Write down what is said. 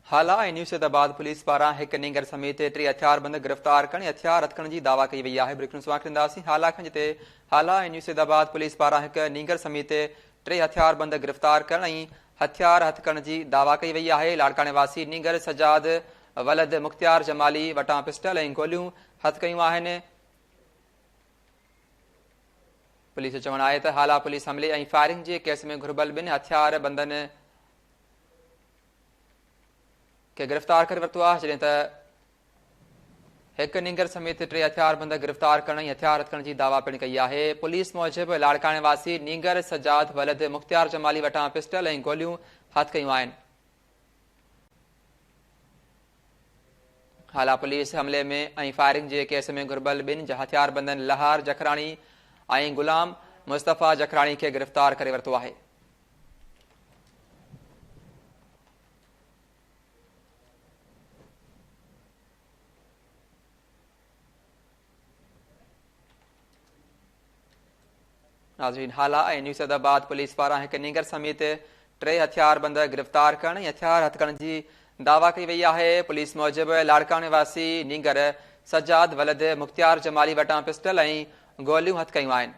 हाला ऐं न्यूज़ाबाद पुलिस पारां हिकु नींगर समेत 3 हथियारबंद गिरफ़्तार करण हथियार हथकरण जी दावा कई वई आहे। हाला खां जिते हाला ऐं न्यूज़ाबाद पुलिस पारां हिकु नींगर समेत 3 हथियारबंद गिरफ़्तार करण ऐं हथियार हथकरण जी दावा कई वई आहे। लाड़काणे वासी नींगर सजाद वलद मुख़्तियार जमाली वटां पिस्टल ऐं गोलियूं हथ कयूं आहिनि। पुलिस जो चवणु आहे त हाला पुलिस हमले ऐं फायरिंग जे केस में घुर्बल 2 हथियार बंदनि खे गिरफ़्तार करे वरितो आहे, जॾहिं त हिकु नींगर समेत 3 हथियारबंद गिरफ़्तार करण ऐं हथियार हथकरण जी दावा पिणु कई आहे। पुलिस मूजिबि लाड़काणे वासी नींगर सजाद वलद मुख़्तियार जमाली वटां पिस्टल ऐं गोलियूं हथ कयूं आहिनि। हाला पुलिस हमले में ऐं फायरिंग जे केस में घुर्बल 2 हथियारबंदनि लहार जखराणी ऐं गुलाम मुस्तफ़ा जखराणी खे गिरफ़्तार करे वरितो आहे। नाज़रीन, हाला ऐं न्यूज़ाबाद पुलिस पारां हिकु नींगर समेत 3 हथियारबंद गिरफ़्तार करण ऐं हथियार हथकरण जी दावा कई वई आहे। पुलिस मूजिबि लाड़काणे वासी नींगर सजाद वलद मुख़्तियार जमाली वटां पिस्टल ऐं गोलियूं हथ कयूं आहिनि।